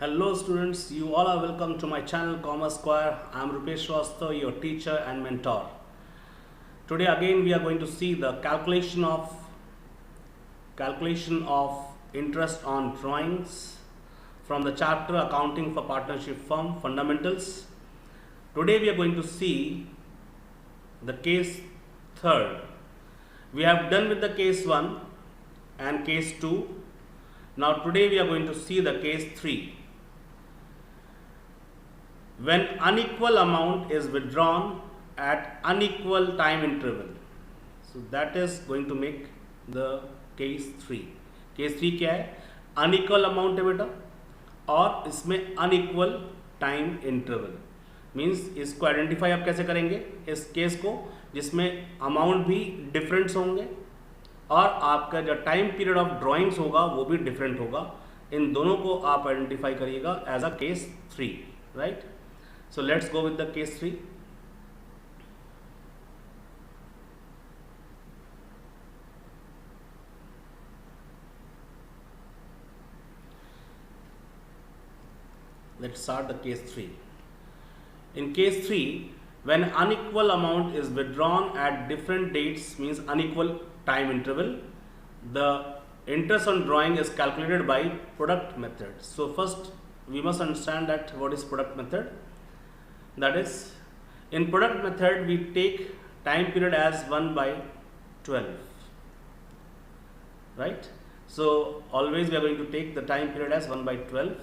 Hello students, you all are welcome to my channel Commerce Square. I am Rupesh Shrivastava, your teacher and mentor. Today again we are going to see the calculation of interest on drawings from the chapter Accounting for Partnership Firm Fundamentals. Today we are going to see the case third. We have done with the case 1 and case 2. Now today we are going to see the case 3. When unequal amount is withdrawn at unequal time interval. So that is going to make the case 3. Case 3 क्या है? Unequal amount है बेटा और इसमें unequal time interval means इसको identify आप कैसे करेंगे इस केस को जिसमें अमाउंट भी डिफरेंट्स होंगे और आपका जो टाइम पीरियड ऑफ ड्राइंग्स होगा वो भी डिफरेंट होगा. इन दोनों को आप आइडेंटिफाई करिएगा as a case 3, right. So let's go with the case 3. Let's start the case 3. In case 3, when unequal amount is withdrawn at different dates means unequal time interval, the interest on drawing is calculated by product method. So first we must understand that what is product method. That is, in product method we take time period as 1 by 12, right. So always we are going to take the time period as 1 by 12.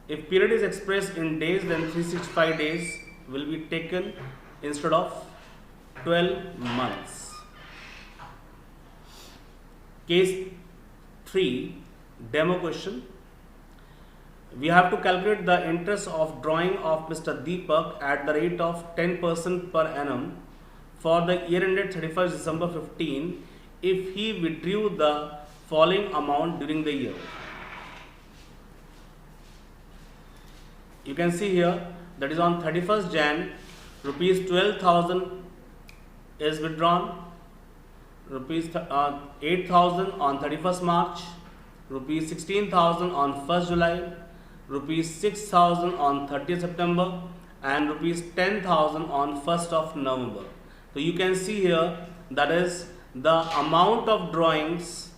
If period is expressed in days, then 365 days will be taken instead of 12 months. Case 3, demo question. We have to calculate the interest of drawing of Mr. Deepak at the rate of 10% per annum for the year ended 31st December 15 if he withdrew the following amount during the year. You can see here that is on 31st Jan, rupees 12,000 is withdrawn, rupees 8,000 on 31st March, rupees 16,000 on 1st July, rupees 6,000 on 30th September and rupees 10,000 on 1st of November. So you can see here that is the amount of drawings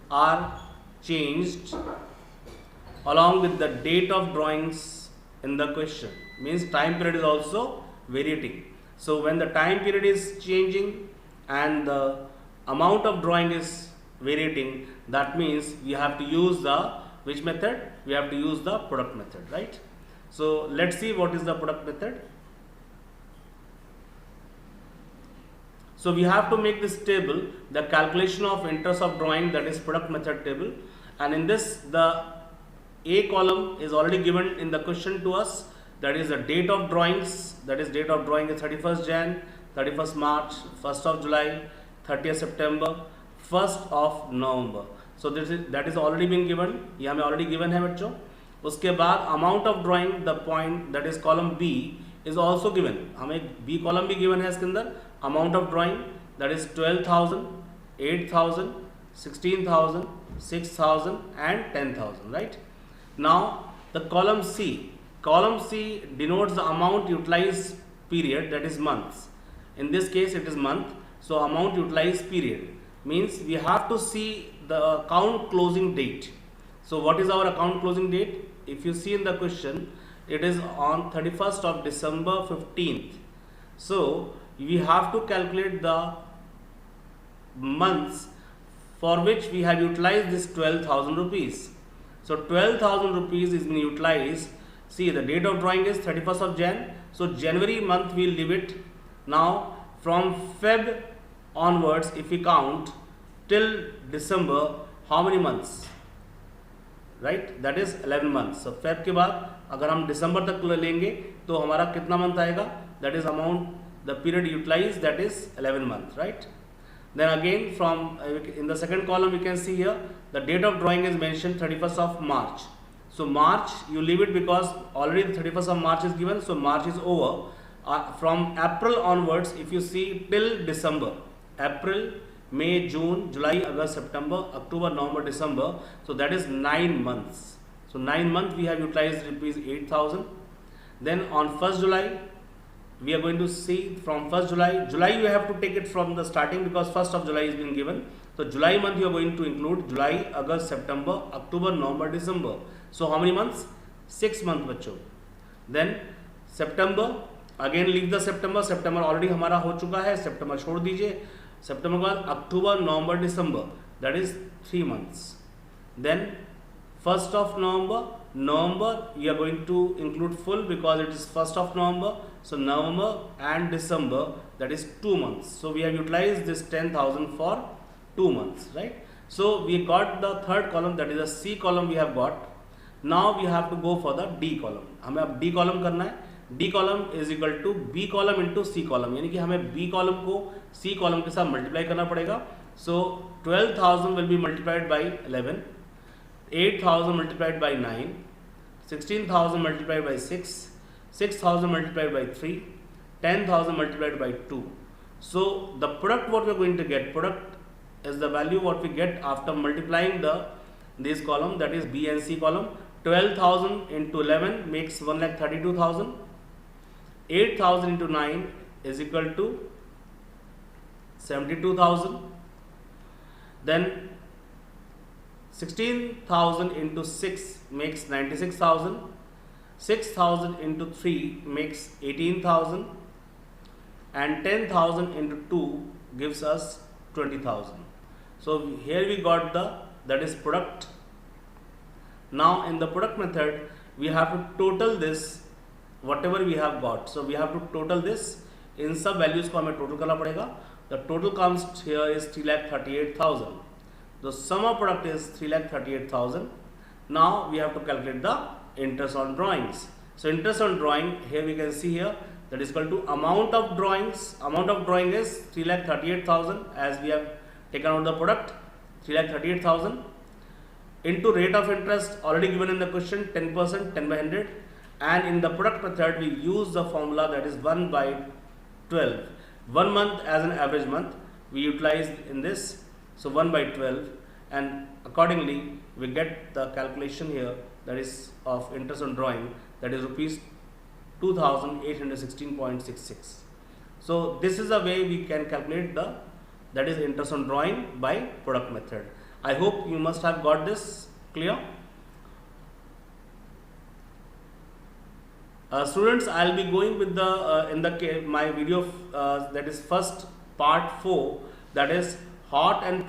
are changed along with the date of drawings in the question. Means time period is also varying. So when the time period is changing and the amount of drawing is varying, that means we have to use the which method? We have to use the product method, right? So let's see what is the product method. So we have to make this table, the calculation of interest of drawing, that is product method table, and in this the A column is already given in the question to us, that is the date of drawings, that is date of drawing is 31st Jan, 31st March, 1st of July, 30th September, 1st of November. So that is already been given, ये हमें already given है बच्चों. उसके बाद amount of drawing, the point that is column B is also given. हमें B column भी given है इसके अंदर. Amount of drawing that is 12,000, 8,000, 16,000, 6,000 and 10,000, right. Now the column C denotes the amount utilized period, that is months. In this case it is month, so amount utilized period means we have to see the account closing date. So what is our account closing date? If you see in the question, it is on 31st of December 15th. So we have to calculate the months for which we have utilized this 12,000 rupees. So 12,000 rupees is being utilized. See, the date of drawing is 31st of Jan. So January month we will leave it. Now from Feb onwards, if we count till December, how many months? Right, that is 11 months. So Feb के बाद अगर हम December तक लेंगे तो हमारा कितना month आएगा? That is amount, the period utilized, that is 11 months, right. Then again from in the second column you can see here the date of drawing is mentioned 31st of March. So March you leave it because already the 31st of March is given, so March is over. From April onwards, if you see till December, April, May, June, July, August, September, October, November, December. So that is 9 months. So 9 months we have utilized rupees 8,000. Then on 1st July, we are going to see from 1st July you have to take it from the starting because 1st of July is being given. So July month you are going to include July, August, September, October, November, December. So how many months? 6 months बच्चों. Then September, again leave the September. September already हमारा हो चुका है. September छोड़ दीजिए. September के बाद October, November, December. That is 3 months. Then 1st of November you are going to include full because it is 1st of November. So November and December, that is 2 months. So we have utilized this 10,000 for 2 months, right? So we got the third column, that is a C column we have got. Now we have to go for the D column. हमें अब D column करना है. D column is equal to B column into C column. यानी कि हमें B column को C column के साथ multiply करना पड़ेगा. So 12,000 will be multiplied by 11, 8,000 multiplied by 9, 16,000 multiplied by 6, 6,000 multiplied by 3, 10,000 multiplied by 2. So the product what we are going to get, product is the value what we get after multiplying this column, that is B and C column. 12,000 into 11 makes 1,32,000. 8,000 into 9 is equal to 72,000. Then 16,000 into 6 makes 96,000. 6,000 into 3 makes 18,000. And 10,000 into 2 gives us 20,000. So here we got that is product. Now in the product method, we have to total this whatever we have got. So we have to total this. In सब values को हमें total करना पड़ेगा. The total comes here is 3,38,000. The sum of product is 3,38,000. Now we have to calculate the interest on drawings. So interest on drawing, here we can see here, that is equal to amount of drawings. Amount of drawing is 3,38,000 as we have taken out the product, 3,38,000 into rate of interest already given in the question, 10%, 10 by 100. And in the product method, we use the formula that is 1 by 12. 1 month as an average month we utilized in this. So 1 by 12, and accordingly we get the calculation here, that is of interest on drawing, that is rupees 2,816.66. So this is the way we can calculate that is interest on drawing by product method. I hope you must have got this clear. Students, I'll be going with my video that is first part 4, that is hot and